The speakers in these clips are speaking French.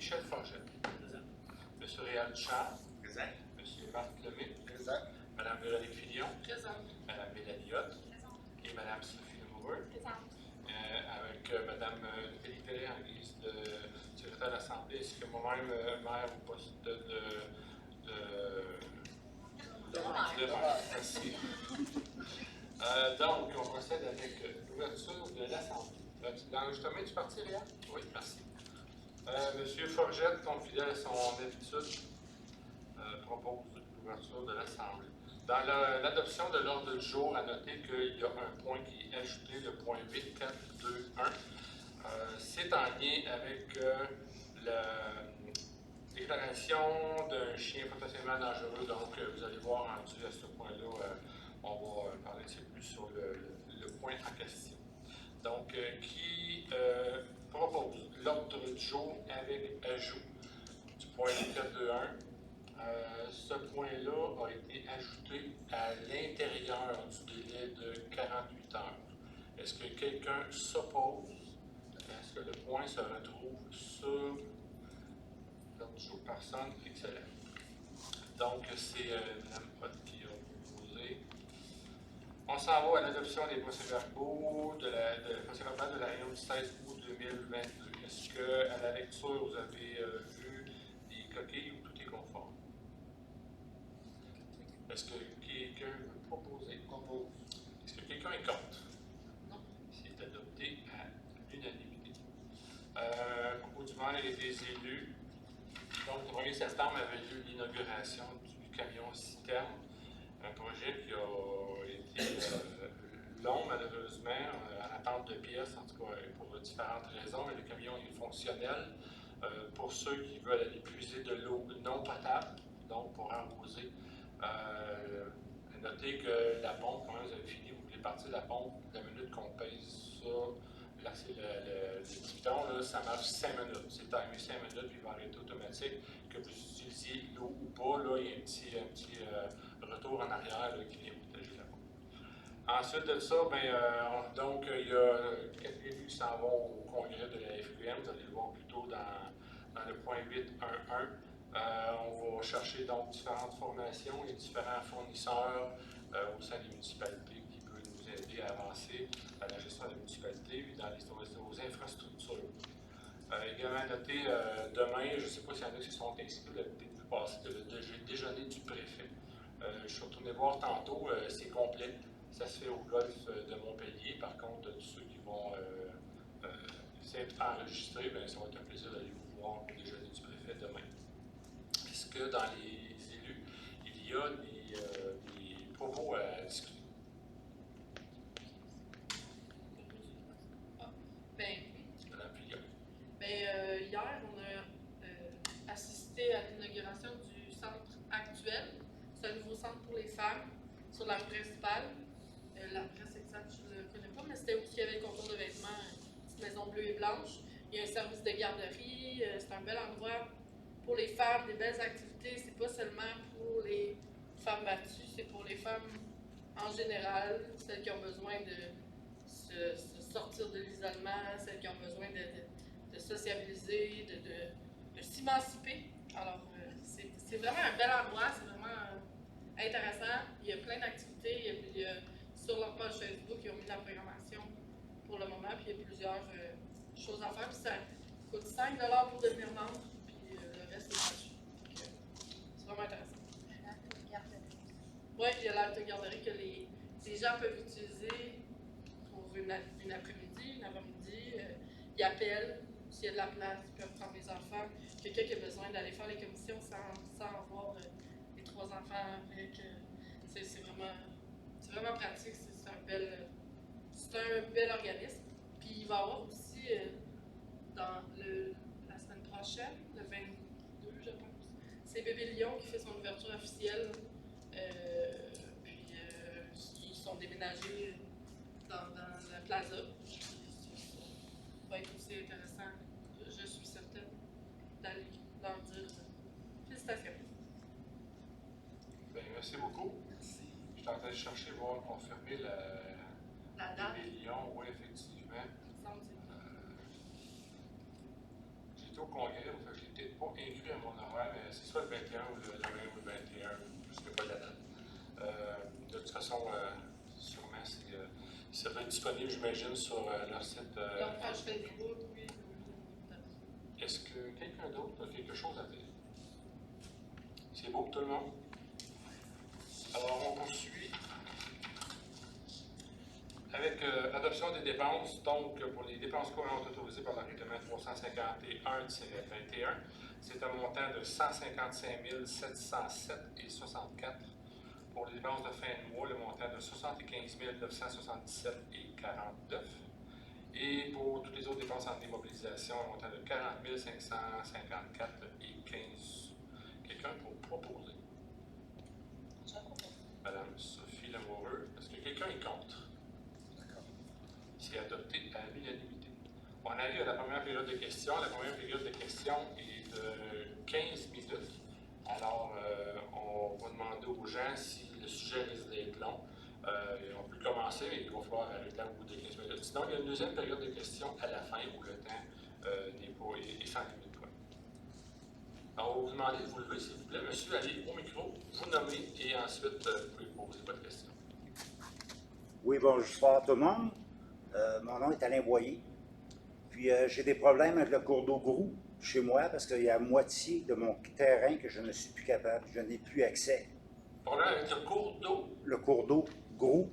Michel Forget. Monsieur Réal Charles. Présent. Monsieur Marc Lemay. Présent. Madame Véronique Fillon. Présente. Madame Mélanie Hotte. Présente. Et Madame Sophie Lemoureux. Présente. Avec Madame Nathalie Télé en guise de secrétaire de l'Assemblée, ainsi que moi-même, maire au poste de maire. Merci. Donc, on procède avec l'ouverture de l'Assemblée. L'enregistrement du parti, Réal? Oui, merci. Monsieur Forget, comme fidèle à son habitude, propose l'ouverture de l'Assemblée. Dans l'adoption de l'ordre du jour, à noter qu'il y a un point qui est ajouté, le point 8.4.2.1. C'est en lien avec la déclaration d'un chien potentiellement dangereux. Donc, vous allez voir rendu à ce point-là, on va parler un petit peu plus sur le point en question. Donc, qui propose l'ordre du jour avec ajout du point 8.4.2.1. Ce point-là a été ajouté à l'intérieur du délai de 48 heures. Est-ce que quelqu'un s'oppose? Est-ce que le point se retrouve sur l'ordre du jour? Personne? Excellent. Donc, c'est Mme Hotte qui a proposé. On s'en va à l'adoption des procès-verbaux de la réunion du 16 août 2022. Est-ce qu'à la lecture, vous avez vu des coquilles ou tout est conforme? Est-ce que quelqu'un veut proposer? Propose. Est-ce que quelqu'un est contre? Non. C'est adopté à l'unanimité. Propos du maire et des élus. Donc, le 1er septembre avait lieu l'inauguration du camion citerne. Un projet qui a été long, malheureusement, en attente de pièces, en tout cas pour différentes raisons, mais le camion est fonctionnel. Pour ceux qui veulent aller puiser de l'eau non potable, donc pour arroser. Notez que la pompe, quand vous avez fini, vous voulez partir de la pompe, la minute qu'on pèse ça, là c'est le piton, là, ça marche 5 minutes. C'est timé 5 minutes, puis il va arrêter automatique. Que vous utilisiez l'eau ou pas, là, il y a un petit retour en arrière là, qui vient protéger la pompe. Ensuite de ça, donc il y a quelques élus qui s'en vont au congrès de la FQM, vous allez le voir plus tôt dans le point 8.1.1. On va chercher donc différentes formations et différents fournisseurs au sein des municipalités qui peuvent nous aider à avancer à la gestion des municipalités et dans les infrastructures. Également noté, demain, je ne sais pas s'il y en a qui se sont inscrits, vous l'avez peut-être vu passer, le déjeuner du préfet. Je suis retourné voir tantôt, c'est complet. Ça se fait au golf de Montpellier. Par contre, tous ceux qui vont s'être enregistrés, ça va être un plaisir d'aller vous voir au déjeuner du préfet demain. Est-ce que dans les élus, il y a des propos à discuter? Madame Fillon. Hier, on a assisté à l'inauguration du centre actuel. C'est un nouveau centre pour les femmes sur la principale. L'adresse exacte, je ne le connais pas, mais c'était où il y avait le concours de vêtements, une petite maison bleue et blanche. Il y a un service de garderie. C'est un bel endroit pour les femmes, des belles activités. C'est pas seulement pour les femmes battues, c'est pour les femmes en général, celles qui ont besoin de se sortir de l'isolement, celles qui ont besoin de sociabiliser, de s'émanciper. Alors, c'est vraiment un bel endroit, c'est vraiment intéressant. Il y a plein d'activités. Il y a sur leur page Facebook, ils ont mis la programmation pour le moment, puis il y a plusieurs choses à faire. Puis ça coûte 5 $ pour devenir membre, puis le reste est gratuit. C'est vraiment intéressant. Oui, il y a l'autogarderie que les gens peuvent utiliser pour une après-midi, une avant-midi. Ils appellent, s'il y a de la place, ils peuvent prendre les enfants. Quelqu'un qui a besoin d'aller faire les commissions sans avoir les 3 enfants avec. C'est vraiment pratique, c'est un bel organisme. Puis il va y avoir aussi dans la semaine prochaine, le 22, je pense, c'est Bébé Lyon qui fait son ouverture officielle. Ils sont déménagés dans la plaza. Ça va être aussi intéressant, je suis certaine, d'aller leur dire félicitations. Merci beaucoup. Merci. Je suis en train de chercher, voir confirmer La date. Bébé Lyon, oui, effectivement. J'étais au congrès, j'ai été c'est soit le 21 ou le 20 ou le 21, je ne sais pas la date. De toute façon, sûrement, ça va être disponible, j'imagine, sur leur site. Donc, page Facebook, oui. Est-ce que quelqu'un d'autre a quelque chose à dire? C'est beau pour tout le monde? Alors, on poursuit avec l'adoption des dépenses. Donc, pour les dépenses courantes autorisées par le règlement 351-21, c'est un montant de 155 707,64. Pour les dépenses de fin de mois, le montant de 75 977,49. Et pour toutes les autres dépenses en démobilisation, un montant de 40 554,15. Quelqu'un pour proposer? Madame Sophie Lamoureux, est-ce que quelqu'un est contre? D'accord. C'est adopté à l'unanimité. On arrive à la première période de questions. La première période de questions est de 15 minutes. Alors, on va demander aux gens si le sujet risque d'être long. On peut commencer, mais il va falloir arrêter au bout de 15 minutes. Sinon, il y a une deuxième période de questions à la fin où le temps n'est pas et sans limite. Alors, on va vous demander de vous lever, s'il vous plaît. Monsieur, allez au micro, vous nommez et ensuite vous pouvez poser votre question. Oui, bonsoir tout le monde. Mon nom est Alain Boyer. Puis j'ai des problèmes avec le cours d'eau Grou chez moi parce qu'il y a la moitié de mon terrain que je ne suis plus capable. Je n'ai plus accès. Problème avec le cours d'eau? Le cours d'eau Grou.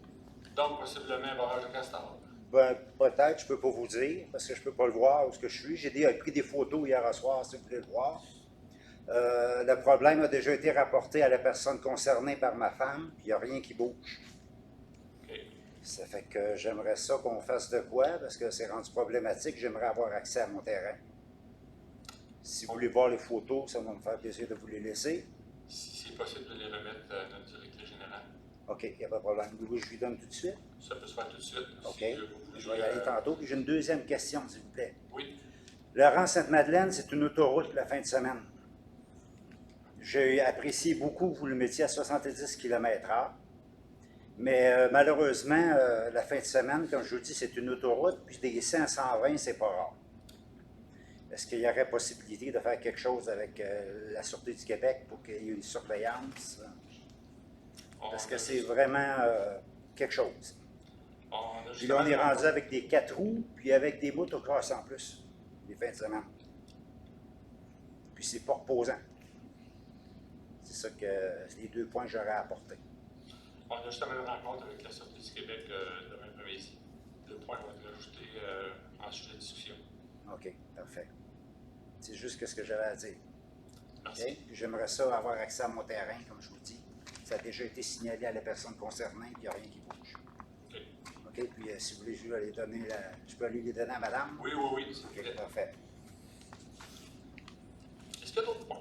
Donc, possiblement un barrage de Castor. Ben, peut-être, je ne peux pas vous dire parce que je ne peux pas le voir où je suis. J'ai pris des photos hier soir, si vous voulez le voir. Le problème a déjà été rapporté à la personne concernée par ma femme, puis il n'y a rien qui bouge. Okay. Ça fait que j'aimerais ça qu'on fasse de quoi, parce que c'est rendu problématique. J'aimerais avoir accès à mon terrain. Si vous voulez voir les photos, ça va me faire plaisir de vous les laisser. Si c'est possible de les remettre à notre directeur général. OK, il n'y a pas de problème. Oui, je lui donne tout de suite. Ça peut se faire tout de suite. OK. Si je vais y aller tantôt. Puis j'ai une deuxième question, s'il vous plaît. Oui. Laurent-Sainte-Madeleine, c'est une autoroute la fin de semaine. J'ai apprécié beaucoup que vous le mettiez à 70 km/h. Mais malheureusement, la fin de semaine, comme je vous dis, c'est une autoroute, puis des 120, c'est pas rare. Est-ce qu'il y aurait possibilité de faire quelque chose avec la Sûreté du Québec pour qu'il y ait une surveillance? Parce que c'est vraiment quelque chose. Puis là, on est rendu avec des 4 roues, puis avec des motocross en plus, les fins de semaine. Puis c'est pas reposant. C'est ça que les 2 points que j'aurais apportés. On a justement une rencontre avec la Sûreté du Québec demain après-midi. Le point va être ajouté en sujet de discussion. OK, parfait. C'est juste ce que j'avais à dire. Merci. Okay? J'aimerais ça avoir accès à mon terrain, comme je vous dis. Ça a déjà été signalé à la personne concernée, puis il n'y a rien qui bouge. OK. OK, puis si vous voulez, je peux aller les donner à madame? Oui, oui, oui. OK, parfait. Est-ce qu'il y a d'autres points?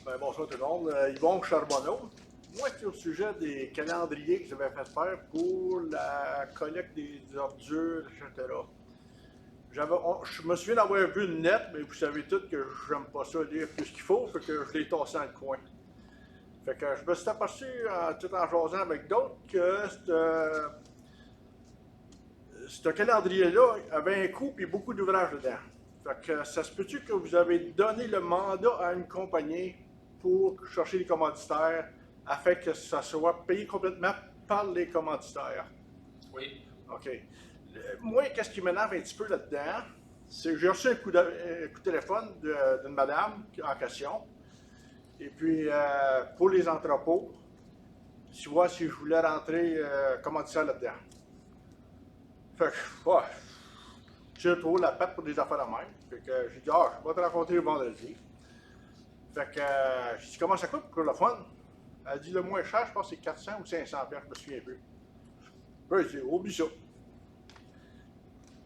Bien, bonsoir tout le monde. Yvon Charbonneau. Moi, c'est au sujet des calendriers que j'avais fait faire pour la collecte des ordures, etc. Je me souviens d'avoir vu une lettre, mais vous savez tous que j'aime pas ça lire plus qu'il faut, fait que je l'ai tassé dans le coin. Fait que je me suis aperçu, tout en jasant avec d'autres, que ce calendrier-là avait un coût et beaucoup d'ouvrages dedans. Fait que ça se peut-tu que vous avez donné le mandat à une compagnie pour chercher les commanditaires afin que ça soit payé complètement par les commanditaires? Oui. OK. Moi, qu'est-ce qui m'énerve un petit peu là-dedans, c'est que j'ai reçu un coup de téléphone d'une madame en question. Et puis, pour les entrepôts, tu vois, si je voulais rentrer commanditaire là-dedans. Fait que, ouais, j'ai trouvé la patte pour des affaires de même. Fait que j'ai dit, je vais te rencontrer le vendredi. Fait que, j'ai dit, comment ça coûte pour le fun? Elle dit, le moins cher, je pense que c'est 400 ou 500 pièces, je me souviens plus. Puis j'ai dit, oublie ça.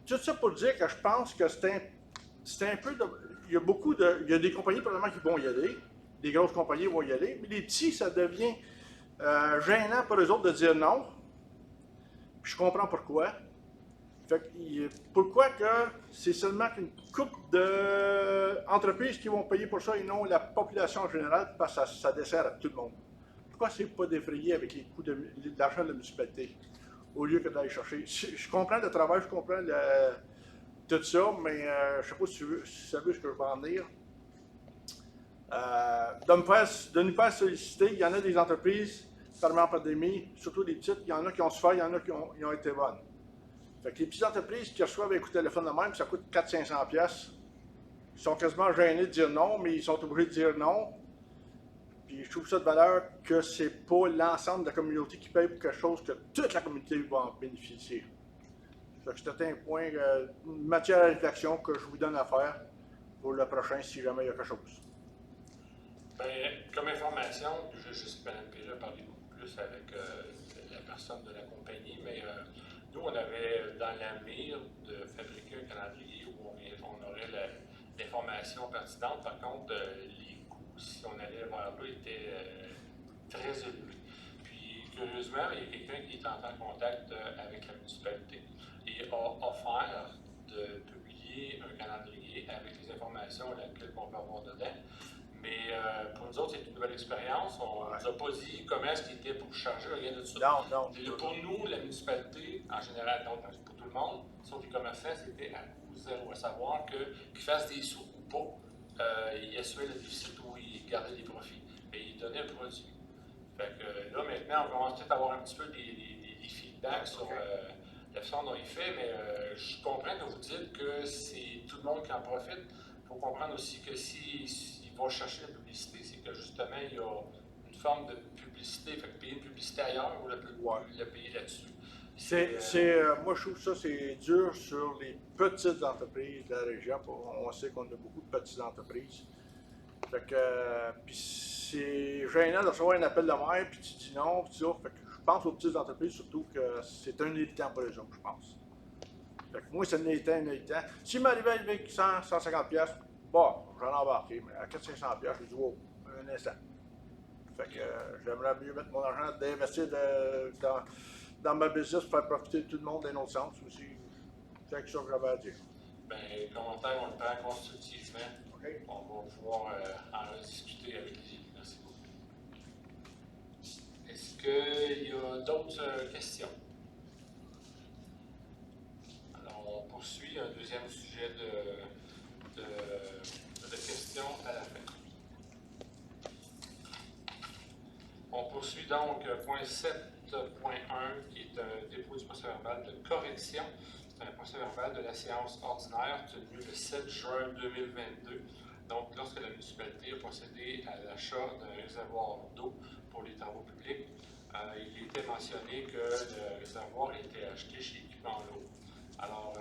Tout ça pour dire que je pense que c'est un peu il y a des compagnies probablement qui vont y aller, des grosses compagnies vont y aller, mais les petits, ça devient gênant pour eux autres de dire non. Puis je comprends pourquoi. Fait que, pourquoi que c'est seulement qu'une couple d'entreprises qui vont payer pour ça et non la population en général, parce que ça dessert à tout le monde. Pourquoi c'est pas défrayé avec les coûts d'argent de la municipalité? au lieu que d'aller chercher. Je comprends le travail, je comprends tout ça, mais je ne sais pas si tu savais ce que je veux en dire. De nous faire solliciter, il y en a des entreprises, pendant la pandémie, surtout des petites, il y en a qui ont souffert, il y en a qui ont été bonnes. Fait que les petites entreprises qui reçoivent un coup de téléphone de même, ça coûte 400-500 pièces. Ils sont quasiment gênés de dire non, mais ils sont obligés de dire non. Puis je trouve ça de valeur que c'est pas l'ensemble de la communauté qui paye pour quelque chose que toute la communauté va en bénéficier. Fait que c'était un point, une matière à réflexion que je vous donne à faire pour le prochain si jamais il y a quelque chose. Ben, comme information, je sais que Mme Péja parlait beaucoup plus avec la personne de la compagnie, mais nous, on avait dans la mire de fabriquer un calendrier où on aurait l'information pertinente. Par contre, les coûts, si on allait vers là, étaient très élevés. Puis, curieusement, il y a quelqu'un qui est en contact avec la municipalité et a offert de publier un calendrier avec les informations laquelle on peut avoir dedans. Mais pour nous autres, c'est une nouvelle expérience. On ne nous a pas dit comment est-ce qu'il était pour charger, rien de ça. Non. Pour nous, la municipalité, en général, donc pour tout le monde, sauf les commerçants, c'était à coût zéro. À savoir qu'ils fassent des sous ou pas, ils assumaient le déficit ou ils gardaient des profits. Et ils donnaient le produit. Fait que là, maintenant, on commence peut-être à avoir un petit peu des feedbacks sur la façon dont il fait, mais je comprends que vous dites que c'est tout le monde qui en profite. Il faut comprendre aussi que s'ils vont chercher la publicité, c'est que justement, il y a une forme de publicité, fait que payer une publicité ailleurs ou le payer là-dessus. Moi, je trouve ça, c'est dur sur les petites entreprises de la région. On sait qu'on a beaucoup de petites entreprises. Fait que, puis c'est gênant de recevoir un appel de maire, puis tu dis non, puis ça. Fait que je pense aux petites entreprises surtout que c'est un irritant pour les autres, je pense. Fait que moi, c'est un irritant. S'il m'arrivait avec 150 pièces, bon, j'en embarquais, mais à 400-500 pièces, je dis wow, un instant. Fait que j'aimerais mieux mettre mon argent d'investir dans ma business pour faire profiter tout le monde d'un autre sens aussi. C'est ça que j'avais à dire. Bien, les commentaires, on le prend constructivement. Okay. On va pouvoir en discuter avec lui. Merci beaucoup. Est-ce qu'il y a d'autres questions? Alors, on poursuit un deuxième sujet de questions à la fin. On poursuit donc point 7.1 qui est un dépôt du procès-verbal de correction. C'est un procès-verbal de la séance ordinaire tenue le 7 juin 2022. Donc, lorsque la municipalité a procédé à l'achat d'un réservoir d'eau pour les travaux publics, il était mentionné que le réservoir était acheté chez Équipement L'eau. Alors,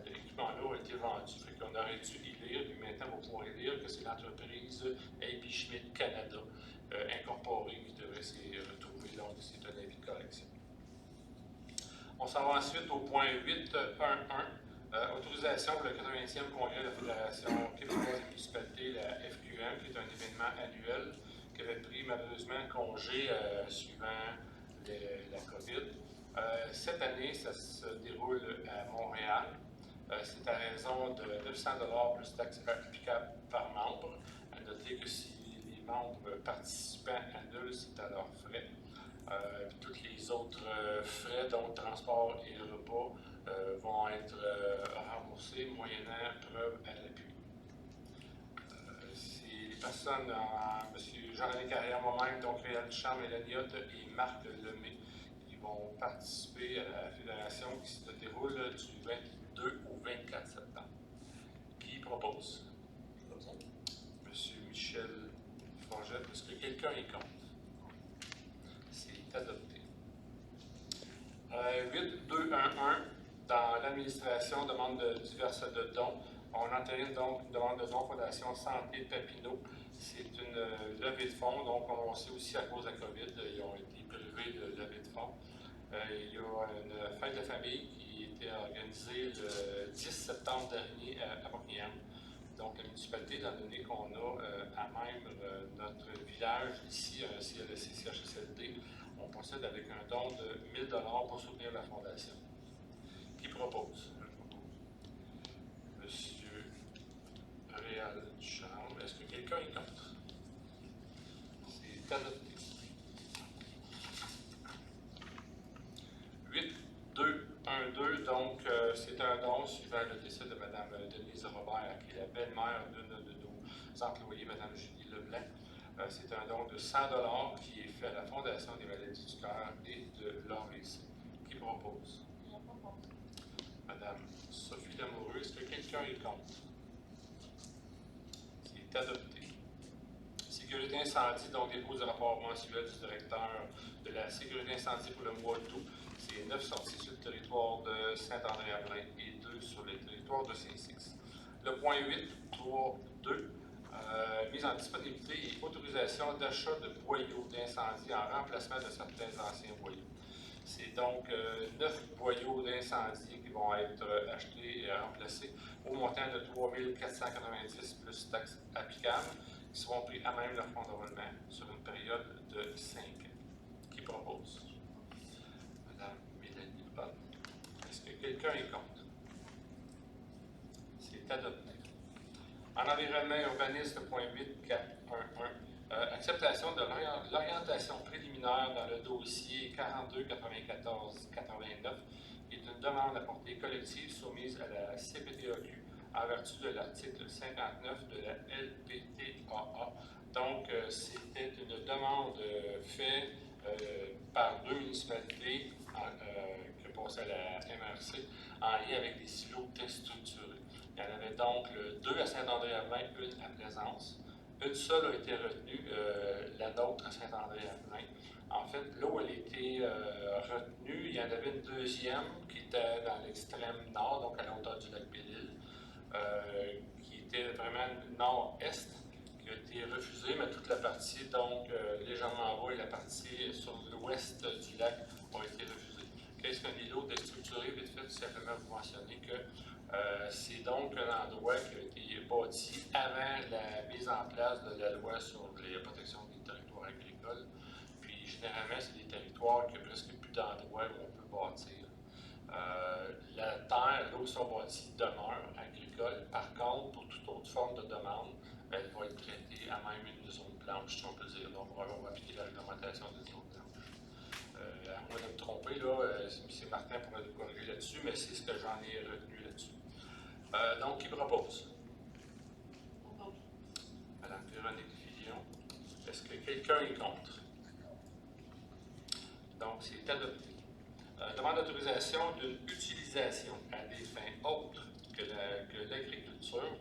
l'équipement L'eau a été vendu, fait qu'on aurait dû y lire, puis maintenant on va pouvoir y lire que c'est l'entreprise A.P. Schmidt Canada incorporée qui devrait s'y retrouver lors de ces avis de correction. On s'en va ensuite au point 8.1.1, autorisation pour le 80e congrès de la Fédération québécoise des municipalités, la FQM, qui est un événement annuel qui avait pris malheureusement congé suivant la COVID. Cette année, ça se déroule à Montréal. C'est à raison de 900 $ plus taxes applicables par membre. À noter que si les membres participants annulent, c'est à leurs frais. Tous les autres frais, donc transport et repas, vont être remboursés moyennant preuve à l'appui. C'est les personnes, M. Jean-René Carrière, moi-même, donc Réal Duchamp, Mélanie Hotte et Marc Lemay, qui vont participer à la fédération qui se déroule du 22 au 24 septembre. Qui propose? M. Michel Forget. Est-ce que quelqu'un est contre? C'est adopté. 8.2.1.1, dans l'administration, demande diverses de dons. On entérine donc une demande de don Fondation Santé de Papineau. C'est une levée de fonds, donc on sait aussi à cause de la COVID, ils ont été prélevés de levée de fonds. Il y a une fête de famille qui a été organisée le 10 septembre dernier à Buckingham. Donc, la municipalité, étant donné qu'on a à même notre village ici, un CHSLD, on procède avec un don de 1 000 $ pour soutenir la fondation. Qui propose? Monsieur Réal Duchamp. Est-ce que quelqu'un est contre? C'est adopté. 1.2, donc c'est un don suivant le décès de Mme Denise Robert, qui est la belle-mère d'une de nos employés, Mme Julie Leblanc. C'est un don de 100 $ qui est fait à la Fondation des maladies du cœur et de l'AVC. Qui propose? Madame Sophie Lamoureux, est-ce que quelqu'un est contre? C'est adopté. Sécurité incendie, donc dépose le rapport mensuel du directeur de la sécurité incendie pour le mois d'août. C'est 9 sorties sur le territoire de Saint-André-Avelin et 2 sur le territoire de Saint-Six. Le point 8, 3, 2, mise en disponibilité et autorisation d'achat de boyaux d'incendie en remplacement de certains anciens boyaux. C'est donc 9 boyaux d'incendie qui vont être achetés et remplacés au montant de 3 490 plus taxes applicables, qui seront pris à même le fonds de roulement sur une période de 5 ans. Qui propose? Madame Mélanie Hott. Est-ce que quelqu'un est contre? C'est adopté. En environnement et urbanisme, point 8, 4, 1, 1, acceptation de l'orientation préliminaire dans le dossier 42 94 89, qui est une demande à portée collective soumise à la CPTAQ en vertu de l'article 59 de la LPTAA. Donc, c'était une demande faite par 2 municipalités qui passaient à la MRC en lien avec des silos déstructurés. Il y en avait donc 2 à Saint-André-Avelin, une à Plaisance. Une seule a été retenue, la nôtre à Saint-André-Avelin. En fait, là où elle a été retenue, il y en avait une deuxième qui était dans l'extrême nord, donc à la hauteur du lac Belle-Île, qui était vraiment nord-est, qui a été refusée, mais toute la partie, donc légèrement en bas et la partie sur l'ouest du lac ont été refusées. Qu'est-ce qu'un îlot déstructuré? Vite fait, tout simplement vous mentionner que c'est donc un endroit qui a été bâti avant la mise en place de la loi sur la protection des territoires agricoles. Puis, généralement, c'est des territoires qui n'ont presque plus d'endroits où on peut bâtir. La terre, là où sont bâtis, demeure agricole. Par contre, pour toute autre forme de demande, elle va être traitée à même une zone blanche, si on peut dire. Donc, on va appliquer la réglementation des zones blanches. À moi de me tromper, là, c'est Martin pour me corriger là-dessus, mais c'est ce que j'en ai retenu là-dessus. Donc, qui propose? Madame Véronique Fillon. Est-ce que quelqu'un est contre? Donc, c'est adopté. Demande d'autorisation d'une utilisation à des fins autres que l'agriculture.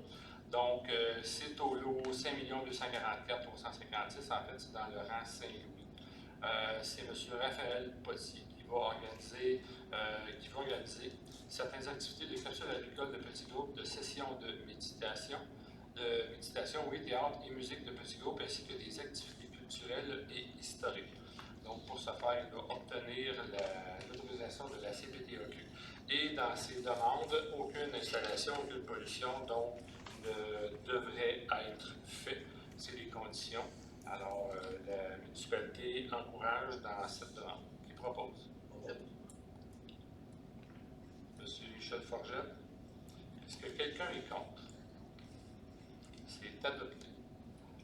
Donc, c'est au lot 5 244 356. En fait, c'est dans le rang Saint-Louis. C'est M. Raphaël Potier qui va organiser certaines activités de capsule agricole de petits groupes, de sessions de méditation, oui, théâtre et musique de petits groupes, ainsi que des activités culturelles et historiques. Donc, pour ce faire, il va obtenir l'autorisation de la CPTAQ. Et dans ces demandes, aucune installation, aucune pollution, donc, ne devrait être faite. C'est les conditions. Alors, la municipalité encourage dans cette demande. Qui propose? Monsieur Michel Forgette. Est-ce que quelqu'un est contre? C'est adopté.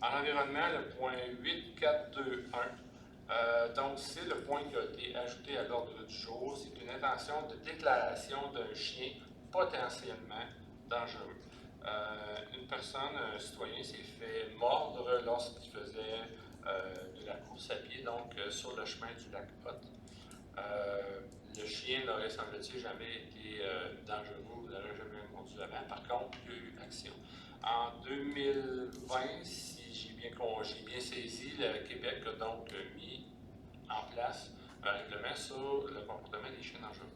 En environnement, le point 8, 4, 2, 1. Donc, c'est le point qui a été ajouté à l'ordre du jour. C'est une intention de déclaration d'un chien potentiellement dangereux. Une personne, un citoyen, s'est fait mordre lorsqu'il faisait de la course à pied, donc sur le chemin du lac Hott. Le chien n'aurait, semble-t-il, jamais été dangereux, n'aurait jamais mordu avant. Par contre, il y a eu action. En 2020, si j'ai bien saisi, le Québec a donc mis en place un règlement sur le comportement des chiens dangereux.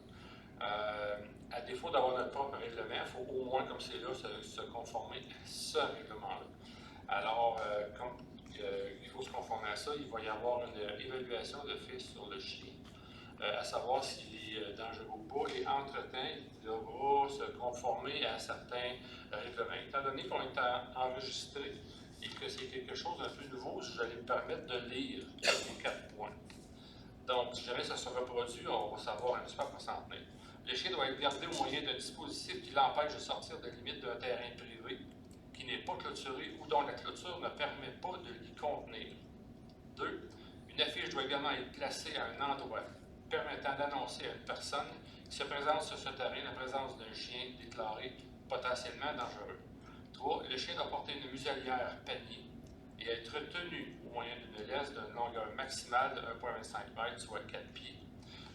À défaut d'avoir notre propre règlement, il faut au moins, comme c'est là, se conformer à ce règlement-là. Alors, comme il faut se conformer à ça, il va y avoir une évaluation de fait sur le chien, à savoir s'il est dangereux ou pas, et entre-temps, il devra se conformer à certains règlements. Étant donné qu'on est enregistré et que c'est quelque chose d'un peu nouveau, je vais me permettre de lire les 4 points. Donc, si jamais ça se reproduit, on va savoir un petit peu à quoi s'en tenir. Le chien doit être gardé au moyen d'un dispositif qui l'empêche de sortir de limite d'un terrain privé qui n'est pas clôturé ou dont la clôture ne permet pas de l'y contenir. 2. Une affiche doit également être placée à un endroit permettant d'annoncer à une personne qui se présente sur ce terrain la présence d'un chien déclaré potentiellement dangereux. 3. Le chien doit porter une muselière panier et être tenu au moyen d'une laisse d'une longueur maximale de 1,25 m, soit 4 pieds,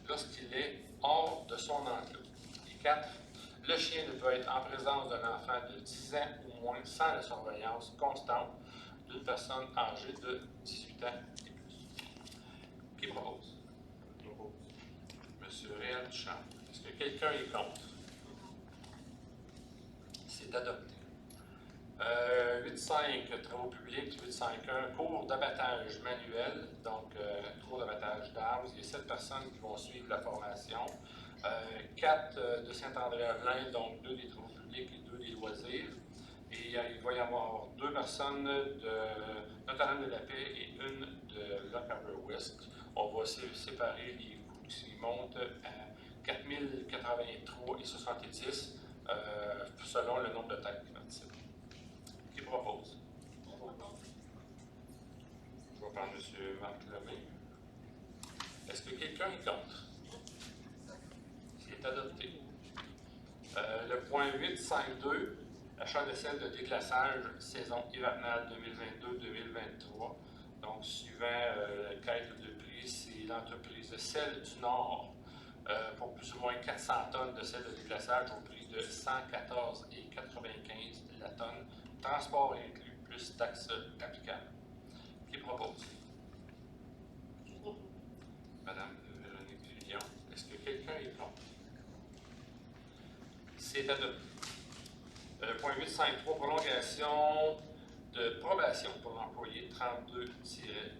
lorsqu'il est hors de son enclos. Et 4. Le chien ne peut être en présence d'un enfant de 10 ans ou moins sans la surveillance constante d'une personne âgée de 18 ans et plus. Qui propose? Monsieur Réal Duchamp. Est-ce que quelqu'un est contre? C'est adopté. 8.5, travaux publics. 8.5.1, cours d'abattage manuel. Donc, cours d'abattage d'armes. Il y a 7 personnes qui vont suivre la formation. 4 de Saint-André-Avelin, donc 2 des travaux publics et 2 des loisirs. Et il va y avoir 2 personnes de Notre-Dame-de-la-Paix et une de Loch Harbour-West. On va séparer les coûts qui montent à 4 083 et 70 selon le nombre de têtes qui participent. Qui propose? Je vais prendre M. Marc Lemay. Est-ce que quelqu'un est contre? C'est adopté. Le point 8.5.2, achat de sel de déclassage, saison hivernale 2022-2023. Donc, suivant la quête de prix, c'est l'entreprise Sel du Nord pour plus ou moins 400 tonnes de sel de déclassage au prix de 114,95 la tonne, transport inclus, plus taxes applicables. Qui propose? Madame Véronique Villon. Est-ce que quelqu'un est contre? C'est adopté. Point 8.5.3, prolongation de probation pour l'employé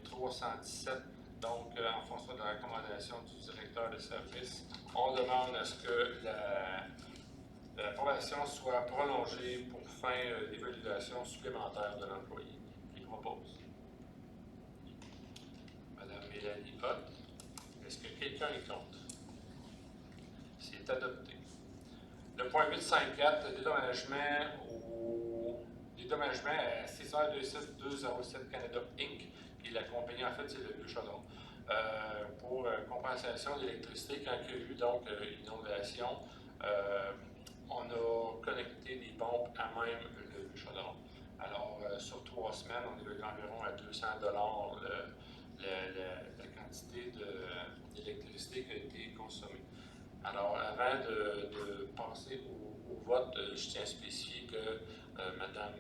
32-317. Donc, en fonction de la recommandation du directeur de service, on demande à ce que la probation soit prolongée pour fin d'évaluation supplémentaire de l'employé. Qui propose? Madame Mélanie Hott. Est-ce que quelqu'un est contre? C'est adopté. Le point 8.5.4, dédommagement à 6R27207 Canada Inc., qui est la compagnie, en fait, c'est le Vieux-Chaudron, pour compensation d'électricité. Quand il y a eu donc inondation, on a connecté des pompes à même le Vieux-Chaudron. Alors, sur 3 semaines, on évalue environ à 200 $ la quantité d'électricité qui a été consommée. Alors, avant de passer au vote, je tiens à spécifier que Mme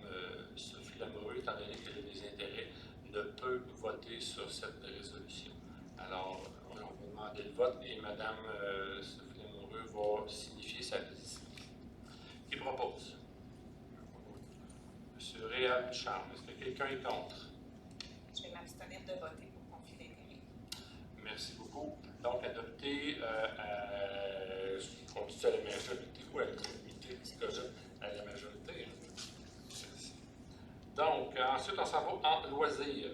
Sophie Lamoureux, étant donné qu'elle a des intérêts, ne peut voter sur cette résolution. Alors, on va demander le vote et Mme Sophie Lamoureux va signifier sa position. Qui propose? M. Réal Duchamp. Est-ce que quelqu'un est contre? Je vais m'abstenir de voter pour conflit d'intérêt. Merci beaucoup. Donc, adopté on dit à la majorité ou à l'unanimité, à la majorité. Merci. Donc, ensuite, on s'en va en loisirs.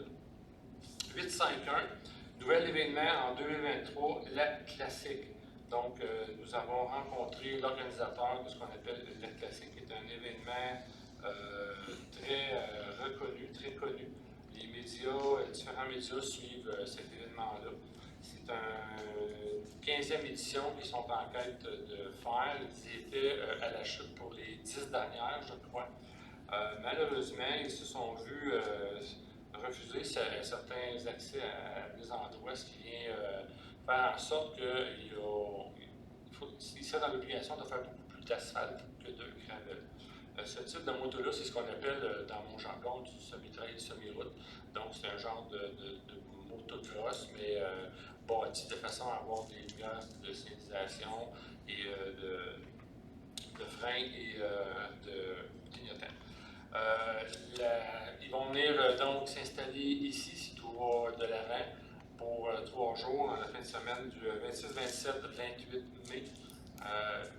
8.5.1, nouvel événement en 2023, la classique. Donc, nous avons rencontré l'organisateur de ce qu'on appelle la classique, qui est un événement très reconnu, très connu. Les médias, différents médias suivent cet événement-là. C'est une 15e édition qu'ils sont en quête de faire. Ils étaient à la chute pour les 10 dernières, je crois. Malheureusement, ils se sont vus refuser certains accès à des endroits, ce qui vient faire en sorte qu'ils sont dans l'obligation de faire beaucoup plus d'asphalte que de gravel. Ce type de moto-là, c'est ce qu'on appelle dans mon jargon du semi-trail, semi-route. Donc, c'est un genre de motocross, mais bâti de façon à avoir des lumières de signalisation et de frein et de clignotant. Ils vont venir donc s'installer ici, si tout va de l'avant, pour 3 jours, dans la fin de semaine du 26, 27, 28 mai.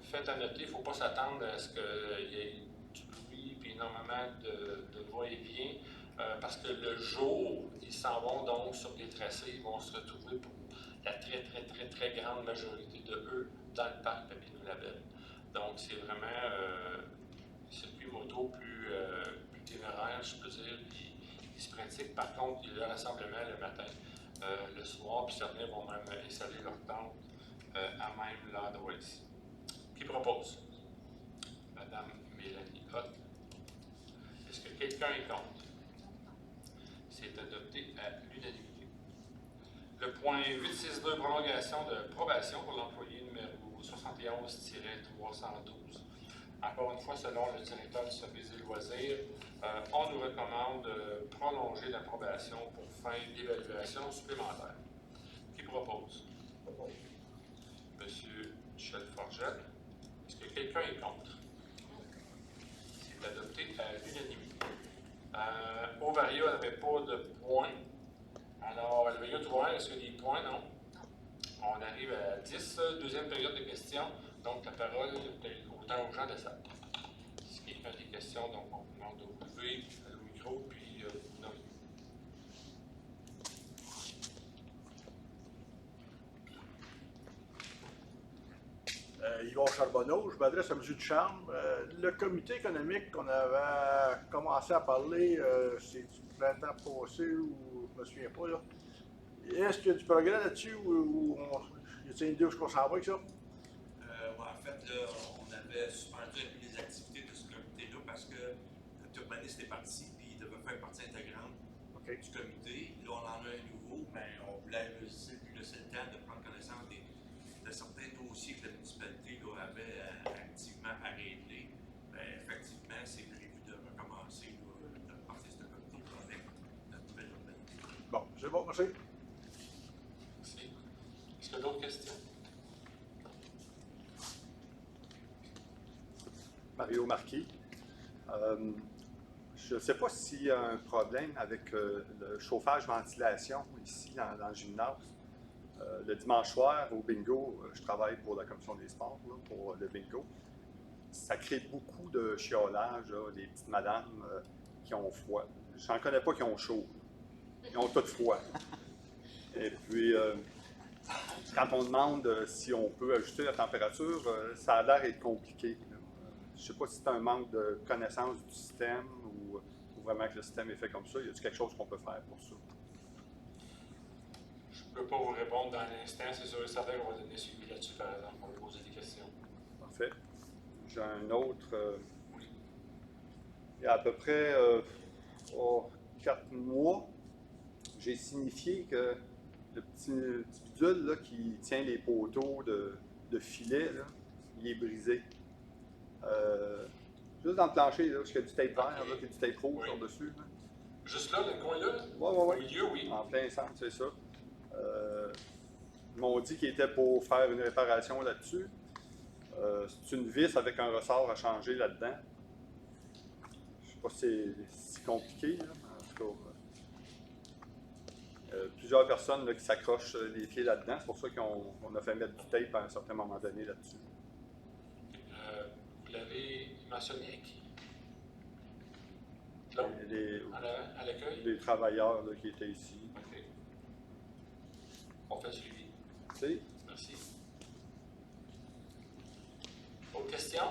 Faites à noter, il ne faut pas s'attendre à ce qu'il y ait du bruit et énormément de va-et-vient, parce que le jour, ils s'en vont donc sur des tracés, ils vont se retrouver pour la très grande majorité de eux dans le parc Papineau-Labelle. Donc, c'est vraiment un circuit moto plus téméraire, je peux dire, qui se pratique. Par contre, il y a le rassemblement le matin, le soir, puis certains vont même installer leur tente à même l'endroit ici. Qui propose? Madame Mélanie Hott. Est-ce que quelqu'un est contre? C'est adopté à l'unanimité. Le point 862, prolongation de probation pour l'employé numéro 71-312. Encore une fois, selon le directeur du service des loisirs, on nous recommande de prolonger la probation pour fin d'évaluation supplémentaire. Qui propose? Monsieur Michel Forgette. Est-ce que quelqu'un est contre? C'est adopté à l'unanimité. Ovaria n'avait pas de points. Alors, le période ouvert, est-ce qu'il y a des points? Non. On arrive à 10, deuxième période de questions. Donc, la parole est autant aux gens de ça. Si quelqu'un a des questions, donc on vous demande de vous lever le micro, puis vous nommer. Yvon Charbonneau, je m'adresse à M. Ducharme. Le comité économique qu'on avait commencé à parler, c'est du printemps passé ou je ne me souviens pas, là. Est-ce qu'il y a du progrès là-dessus ou y a-t-il une idée où on s'en va avec ça? En fait, là, on avait suspendu un peu les activités de ce comité-là parce que le urbaniste est parti puis il devait faire partie intégrante du comité. Là, on en a un nouveau, mais on voulait laisser le temps de prendre connaissance de certains dossiers que la municipalité là, avait activement à régler. Effectivement, c'est prévu de recommencer de partir ce comité avec notre nouvelle urbaniste. Bon, c'est bon, merci. Merci. Est-ce qu'il y a d'autres questions? Mario Marquis. Je ne sais pas s'il y a un problème avec le chauffage-ventilation ici dans le gymnase. Le dimanche soir, au bingo, je travaille pour la commission des sports, là, pour le bingo. Ça crée beaucoup de chiolage, là, des petites madames qui ont froid. Je n'en connais pas qui ont chaud. Ils ont tout froid. Et puis, quand on demande si on peut ajuster la température, ça a l'air d'être compliqué. Je ne sais pas si c'est un manque de connaissance du système ou vraiment que le système est fait comme ça. Y a-t-il quelque chose qu'on peut faire pour ça? Je ne peux pas vous répondre dans l'instant. C'est sûr et certain qu'on va donner suivi là-dessus, par exemple. On va lui poser des questions. Parfait. J'ai un autre. Oui. Il y a à peu près 4 mois, j'ai signifié que le petit bidule là, qui tient les poteaux de filet, là, il est brisé. Juste dans le plancher, là, parce qu'il y a du tape vert, là, puis du tape rouge par-dessus. Juste là, dans le coin-là? Oui. Au milieu, oui. En plein centre, c'est ça. Ils m'ont dit qu'il était pour faire une réparation là-dessus. C'est une vis avec un ressort à changer là-dedans. Je ne sais pas si c'est si compliqué, là, mais en tout cas. Plusieurs personnes là, qui s'accrochent les pieds là-dedans. C'est pour ça qu'on a fait mettre du tape à un certain moment donné là-dessus. Vous l'avez mentionné à qui? Là? À l'accueil? Les travailleurs là, qui étaient ici. OK. On fait le suivi. Merci. Merci. Autre question?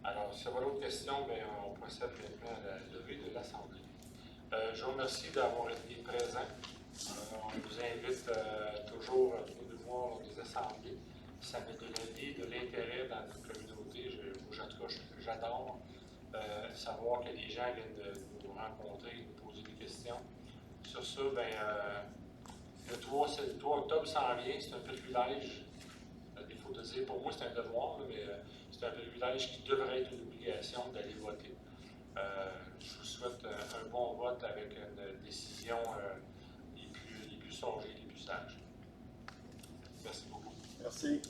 Alors, si vous avez d'autres questions, bien, on procède maintenant à la levée de l'Assemblée. Je vous remercie d'avoir été présent. On vous invite toujours à venir nous voir lors des assemblées. Ça met de la vie, de l'intérêt dans notre communauté. J'adore savoir que les gens viennent nous rencontrer, nous poser des questions. Sur ça, le 3 octobre s'en vient, c'est un privilège. À défaut de dire, pour moi, c'est un devoir, mais c'est un privilège qui devrait être une obligation d'aller voter. Je vous souhaite un bon vote avec une décision les plus songées, les plus sages. Merci beaucoup. Merci.